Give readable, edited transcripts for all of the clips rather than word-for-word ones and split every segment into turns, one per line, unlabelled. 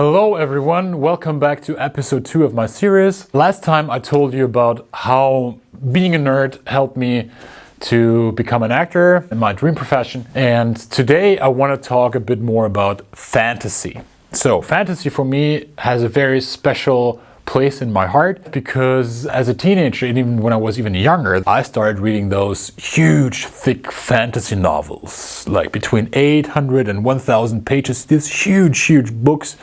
Hello everyone, welcome back to episode 2 of my series. Last time I told you about how being a nerd helped me to become an actor in my dream profession, and today I want to talk a bit more about fantasy. So fantasy for me has a very special place in my heart because as a teenager, and even when I was even younger, I started reading those huge, thick fantasy novels, like between 800 and 1000 pages, these huge books,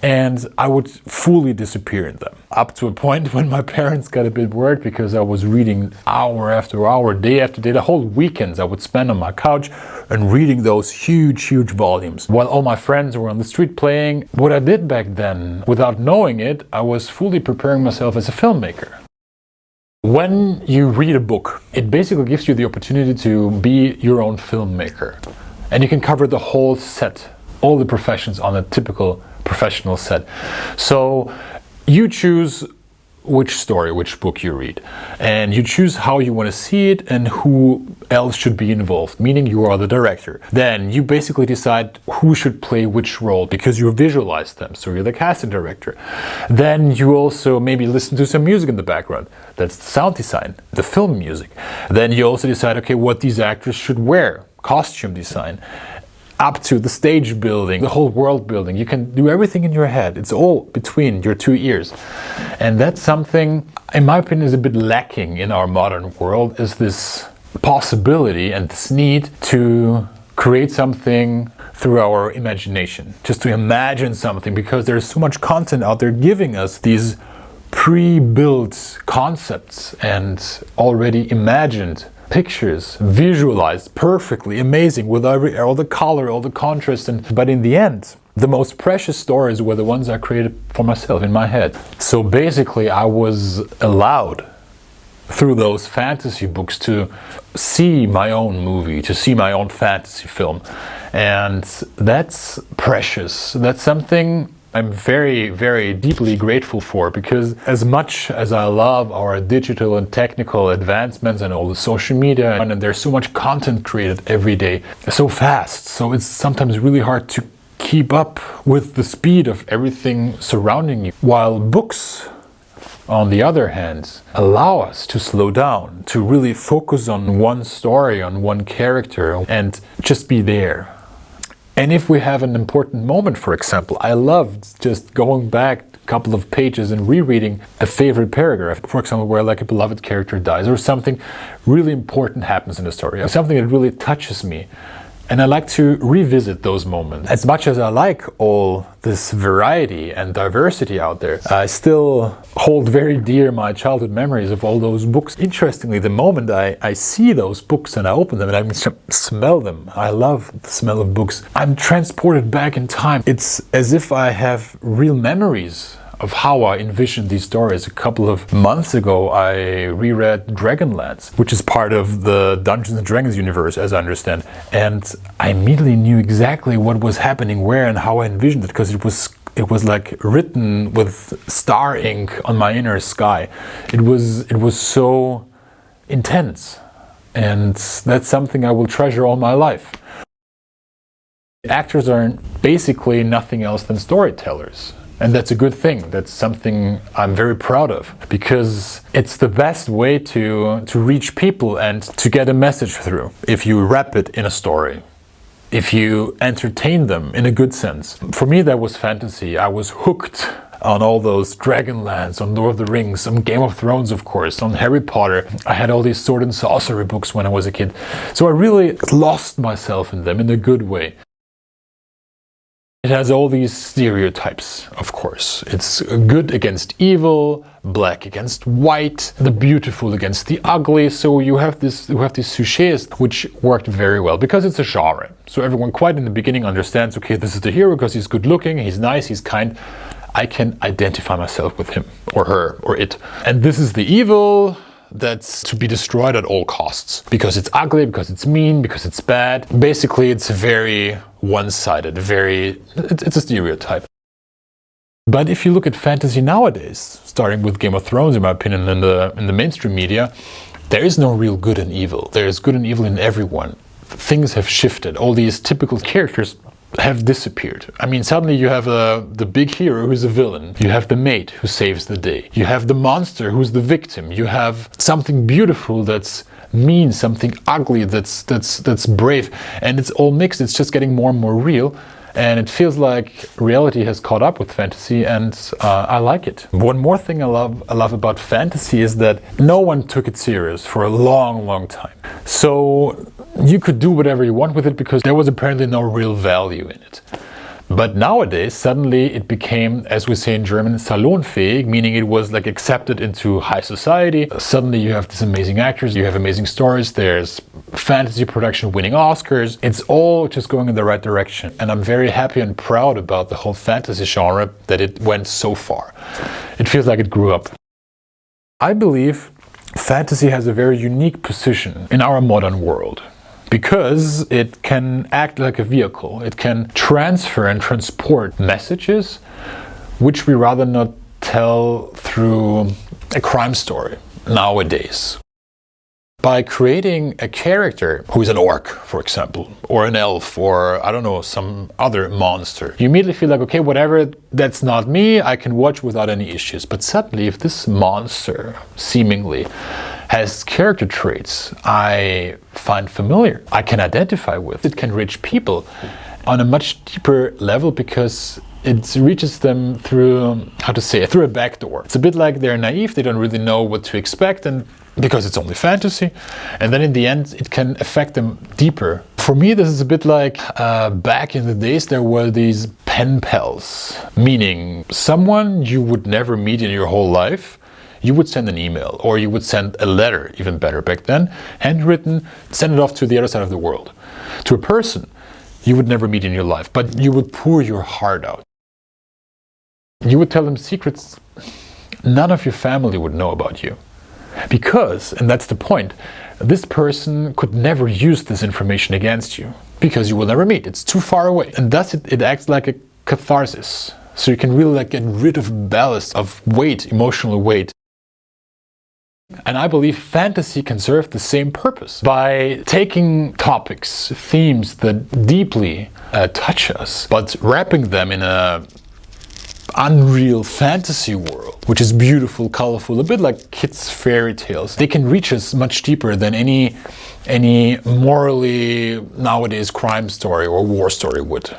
and I would fully disappear in them. Up to a point when my parents got a bit worried because I was reading hour after hour, day after day, the whole weekends I would spend on my couch and reading those huge volumes while all my friends were on the street playing. What I did back then, without knowing it, I was fully preparing myself as a filmmaker. When you read a book, it basically gives you the opportunity to be your own filmmaker. And you can cover the whole set, all the professions on a typical professional set. So you choose which story, which book you read, and you choose how you want to see it and who else should be involved, meaning you are the director. Then you basically decide who should play which role because you visualize them, so you're the casting director. Then you also maybe listen to some music in the background, that's the sound design, the film music. Then you also decide, okay, what these actors should wear, costume design, up to the stage building, the whole world building. You can do everything in your head. It's all between your two ears. And that's something, in my opinion, is a bit lacking in our modern world, is this possibility and this need to create something through our imagination. Just to imagine something, because there's so much content out there giving us these pre-built concepts and already imagined pictures, visualized perfectly, amazing, with all the color, all the contrast. But in the end, the most precious stories were the ones I created for myself in my head. So basically I was allowed through those fantasy books to see my own movie, to see my own fantasy film. And that's precious. That's something I'm very deeply grateful for, because as much as I love our digital and technical advancements and all the social media, and there's so much content created every day, so fast, so it's sometimes really hard to keep up with the speed of everything surrounding you. While books, on the other hand, allow us to slow down, to really focus on one story, on one character, and just be there. And if we have an important moment, for example, I loved just going back a couple of pages and rereading a favorite paragraph, for example, where like a beloved character dies or something really important happens in the story, something that really touches me. And I like to revisit those moments. As much as I like all this variety and diversity out there, I still hold very dear my childhood memories of all those books. Interestingly, the moment I see those books and I open them and I smell them, I love the smell of books, I'm transported back in time. It's as if I have real memories of how I envisioned these stories. A couple of months ago, I reread Dragonlance, which is part of the Dungeons & Dragons universe, as I understand. And I immediately knew exactly what was happening where and how I envisioned it, because it was like written with star ink on my inner sky. It was so intense. And that's something I will treasure all my life. Actors are basically nothing else than storytellers. And that's a good thing. That's something I'm very proud of, because it's the best way to reach people and to get a message through. If you wrap it in a story, if you entertain them in a good sense. For me, that was fantasy. I was hooked on all those Dragonlance, on Lord of the Rings, on Game of Thrones, of course, on Harry Potter. I had all these sword and sorcery books when I was a kid. So I really lost myself in them in a good way. It has all these stereotypes, of course. It's good against evil, black against white, the beautiful against the ugly. So you have these clichés which worked very well because it's a genre. So everyone quite in the beginning understands, okay, this is the hero because he's good looking, he's nice, he's kind. I can identify myself with him or her or it. And this is the evil that's to be destroyed at all costs because it's ugly, because it's mean, because it's bad. Basically, it's very one-sided, it's a stereotype. But if you look at fantasy nowadays, starting with Game of Thrones, in my opinion, in the mainstream media, there is no real good and evil. There is good and evil in everyone. Things have shifted. All these typical characters have disappeared. I mean, suddenly you have the big hero who's a villain. You have the mate who saves the day. You have the monster who's the victim. You have something beautiful that's mean, something ugly that's brave, and it's all mixed. It's just getting more and more real. And it feels like reality has caught up with fantasy, and I like it. One more thing I love about fantasy is that no one took it serious for a long time. So you could do whatever you want with it because there was apparently no real value in it. But nowadays, suddenly it became, as we say in German, salonfähig, meaning it was like accepted into high society. Suddenly you have these amazing actors, you have amazing stories, there's fantasy production winning Oscars. It's all just going in the right direction. And I'm very happy and proud about the whole fantasy genre that it went so far. It feels like it grew up. I believe fantasy has a very unique position in our modern world, because it can act like a vehicle. It can transfer and transport messages which we rather not tell through a crime story nowadays. By creating a character who is an orc, for example, or an elf, or I don't know, some other monster, you immediately feel like, okay, whatever, that's not me, I can watch without any issues. But suddenly, if this monster seemingly has character traits I find familiar, I can identify with, it can reach people on a much deeper level because it reaches them through, through a back door. It's a bit like they're naive, they don't really know what to expect, and because it's only fantasy, and then in the end it can affect them deeper. For me, this is a bit like back in the days there were these pen pals, meaning someone you would never meet in your whole life. You would send an email, or you would send a letter, even better back then, handwritten, send it off to the other side of the world, to a person you would never meet in your life, but you would pour your heart out. You would tell them secrets none of your family would know about you. Because, and that's the point, this person could never use this information against you, because you will never meet, it's too far away. And thus it acts like a catharsis. So you can really get rid of ballast, of weight, emotional weight. And I believe fantasy can serve the same purpose by taking topics, themes that deeply touch us, but wrapping them in a unreal fantasy world, which is beautiful, colorful, a bit like kids' fairy tales. They can reach us much deeper than any morally nowadays crime story or war story would.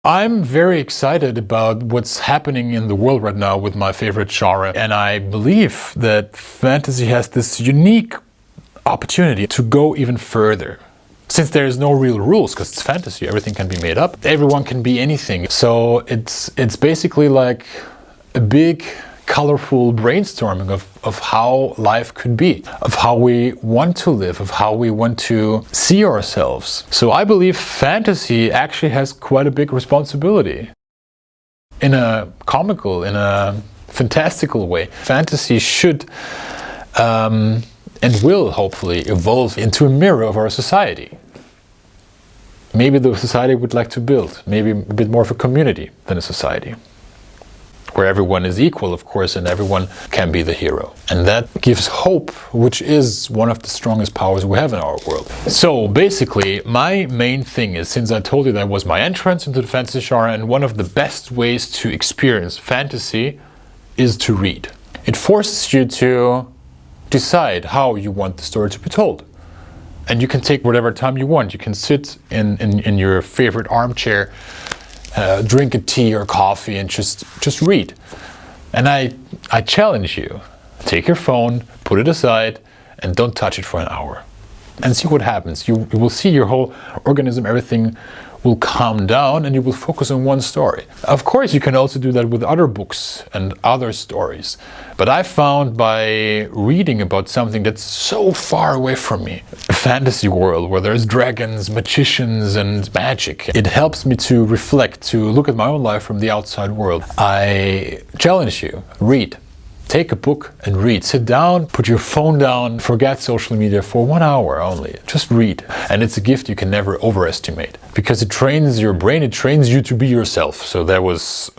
I'm very excited about what's happening in the world right now with my favorite genre, and I believe that fantasy has this unique opportunity to go even further. Since there is no real rules, because it's fantasy, everything can be made up, everyone can be anything. So it's basically like a big, colorful brainstorming of how life could be, of how we want to live, of how we want to see ourselves. So I believe fantasy actually has quite a big responsibility. In a comical, in a fantastical way. Fantasy should and will hopefully evolve into a mirror of our society. Maybe the society would like to build, maybe a bit more of a community than a society, where everyone is equal, of course, and everyone can be the hero. And that gives hope, which is one of the strongest powers we have in our world. So basically, my main thing is, since I told you that was my entrance into the fantasy genre, and one of the best ways to experience fantasy is to read. It forces you to decide how you want the story to be told. And you can take whatever time you want. You can sit in your favorite armchair, drink a tea or coffee, and just read. And I challenge you, take your phone, put it aside, and don't touch it for an hour. And see what happens. You will see your whole organism, everything will calm down, and you will focus on one story. Of course, you can also do that with other books and other stories. But I found by reading about something that's so far away from me, a fantasy world where there's dragons, magicians, and magic, it helps me to reflect, to look at my own life from the outside world. I challenge you, read. Take a book and read. Sit down, put your phone down, forget social media for 1 hour only. Just read. And it's a gift you can never overestimate, because it trains your brain, it trains you to be yourself. So that was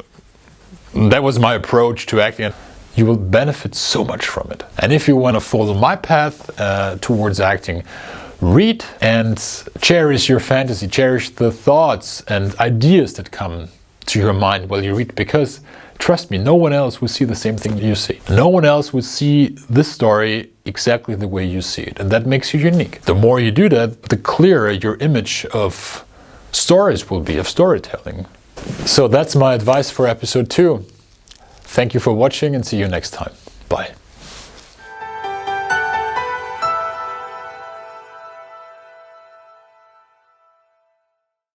my approach to acting. You will benefit so much from it. And if you want to follow my path towards acting, read and cherish your fantasy, cherish the thoughts and ideas that come to your mind while you read, because trust me, no one else will see the same thing you see. No one else will see this story exactly the way you see it, and that makes you unique. The more you do that, the clearer your image of stories will be, of storytelling. So that's my advice for episode 2. Thank you for watching and see you next time.